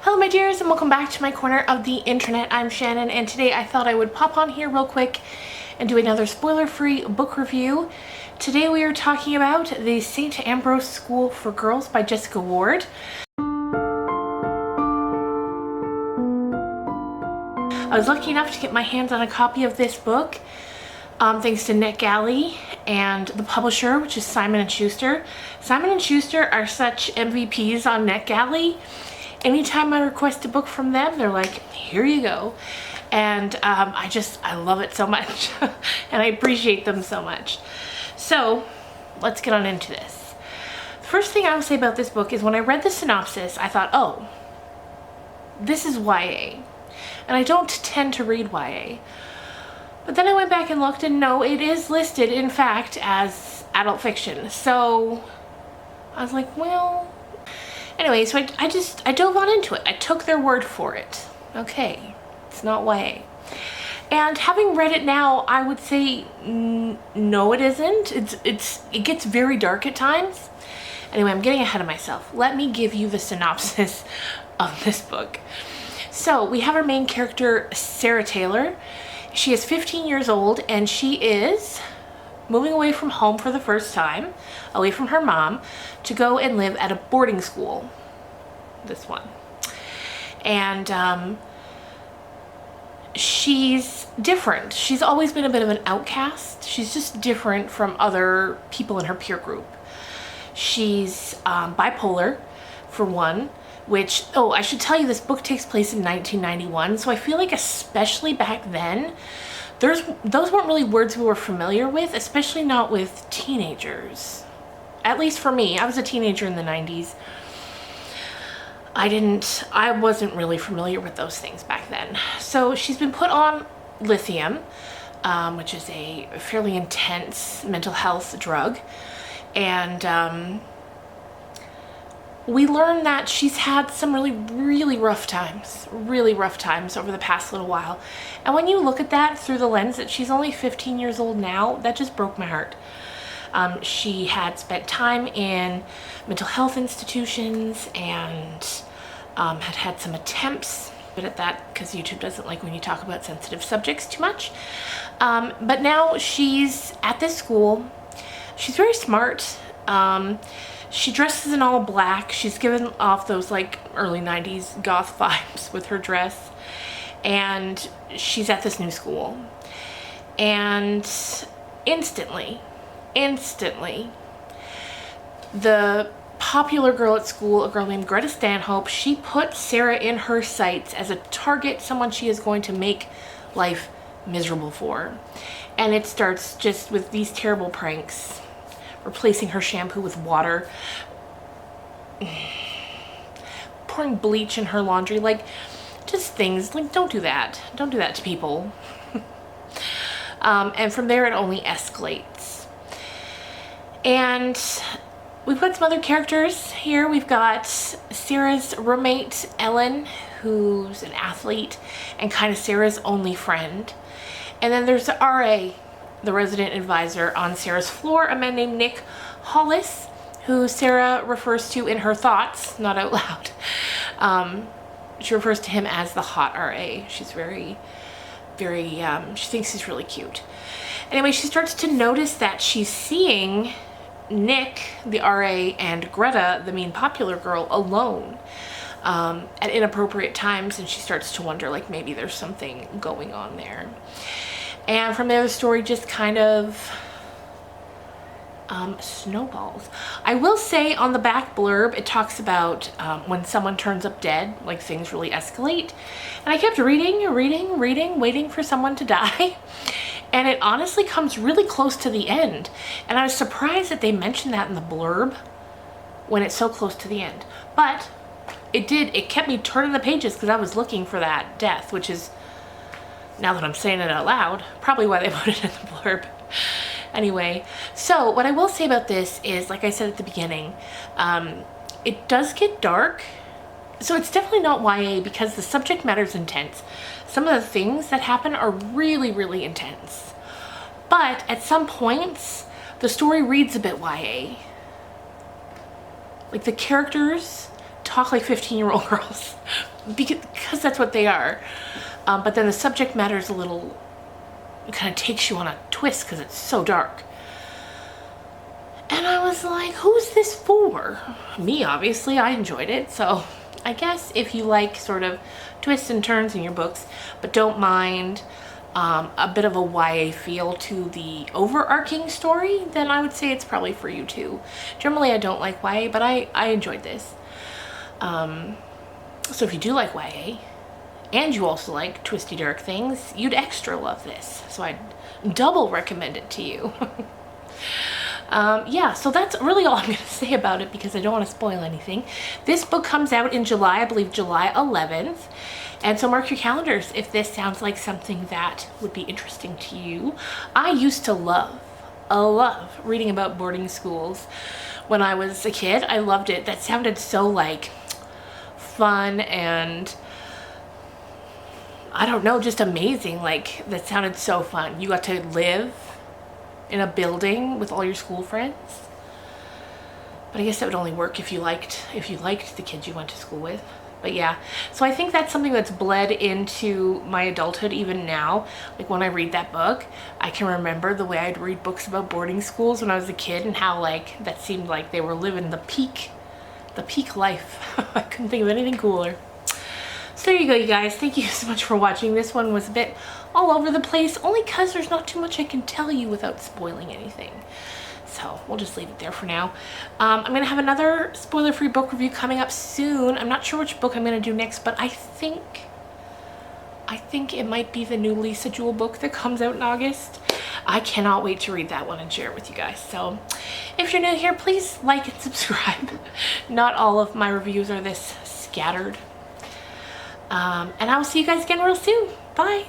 Hello my dears, and welcome back to my corner of the internet. I'm Shannon, and today I thought I would pop on here real quick and do another spoiler-free book review. Today we are talking about the St. Ambrose School for Girls by Jessica Ward. I was lucky enough to get my hands on a copy of this book thanks to NetGalley and the publisher, which is Simon & Schuster. Simon & Schuster are such MVPs on NetGalley. Anytime I request a book from them, they're like, here you go. And I love it so much. And I appreciate them so much. So let's get on into this. The first thing I will say about this book is when I read the synopsis, I thought, oh, this is YA. And I don't tend to read YA. But then I went back and looked, and no, it is listed, in fact, as adult fiction. So I was like, well... Anyway, so I dove on into it. I took their word for it. Okay, it's not YA. And having read it now, I would say no, it isn't. It gets very dark at times. Anyway, I'm getting ahead of myself. Let me give you the synopsis of this book. So we have our main character, Sarah Taylor. She is 15 years old, and she is moving away from home for the first time, away from her mom, to go and live at a boarding school, this one. And she's different. She's always been a bit of an outcast. She's just different from other people in her peer group. She's bipolar, for one, which, oh, I should tell you, this book takes place in 1991, so I feel like especially back then, those weren't really words we were familiar with, especially not with teenagers. At least for me. I was a teenager in the 90s. I wasn't really familiar with those things back then. So she's been put on lithium, which is a fairly intense mental health drug. And we learn that she's had some really rough times over the past little while. And when you look at that through the lens that she's only 15 years old now, that just broke my heart. She had spent time in mental health institutions and had some attempts, but at that, because YouTube doesn't like when you talk about sensitive subjects too much. But now she's at this school. She's very smart. She dresses in all black. She's given off those like early 90s goth vibes with her dress. And she's at this new school. And instantly, the popular girl at school, a girl named Greta Stanhope, she put Sarah in her sights as a target, someone she is going to make life miserable for. And it starts just with these terrible pranks. Replacing her shampoo with water, pouring bleach in her laundry, like just things like don't do that to people. And from there it only escalates. And we've got some other characters here. We've got Sarah's roommate Ellen, who's an athlete and kind of Sarah's only friend. And then there's the RA, the resident advisor on Sarah's floor, a man named Nick Hollis, who Sarah refers to in her thoughts, not out loud. She refers to him as the hot RA. She's very, she thinks he's really cute. Anyway, she starts to notice that she's seeing Nick, the RA, and Greta, the mean popular girl, alone at inappropriate times, and she starts to wonder, like, maybe there's something going on there. And from there, the story just kind of snowballs. I will say on the back blurb, it talks about when someone turns up dead, like things really escalate. And I kept reading, waiting for someone to die. And it honestly comes really close to the end. And I was surprised that they mentioned that in the blurb when it's so close to the end. But it kept me turning the pages because I was looking for that death, which is, now that I'm saying it out loud, probably why they put it in the blurb. Anyway, so what I will say about this is, like I said at the beginning, it does get dark. So it's definitely not YA because the subject matter is intense. Some of the things that happen are really intense. But at some points, the story reads a bit YA. Like the characters talk like 15-year-old girls because that's what they are. But then the subject matter is a little, it kind of takes you on a twist because it's so dark. And I was like, who's this for? Me, obviously. I enjoyed it. So I guess if you like sort of twists and turns in your books, but don't mind a bit of a YA feel to the overarching story, then I would say it's probably for you too. Generally, I don't like YA, but I enjoyed this. So if you do like YA, and you also like twisty dark things, you'd extra love this. So I'd double recommend it to you. Yeah, so that's really all I'm going to say about it because I don't want to spoil anything. This book comes out in July, I believe July 11th. And so mark your calendars if this sounds like something that would be interesting to you. I used to love reading about boarding schools when I was a kid. I loved it. That sounded so like fun and I don't know, just amazing. Like that sounded so fun. You got to live in a building with all your school friends. But I guess that would only work if you liked the kids you went to school with. But yeah, so I think that's something that's bled into my adulthood even now. Like when I read that book, I can remember the way I'd read books about boarding schools when I was a kid and how like that seemed like they were living the peak life. I couldn't think of anything cooler. So there you go, you guys. Thank you so much for watching. This one was a bit all over the place, only because there's not too much I can tell you without spoiling anything. So we'll just leave it there for now. I'm going to have another spoiler-free book review coming up soon. I'm not sure which book I'm going to do next, but I think it might be the new Lisa Jewell book that comes out in August. I cannot wait to read that one and share it with you guys. So if you're new here, please like and subscribe. Not all of my reviews are this scattered. And I will see you guys again real soon. Bye.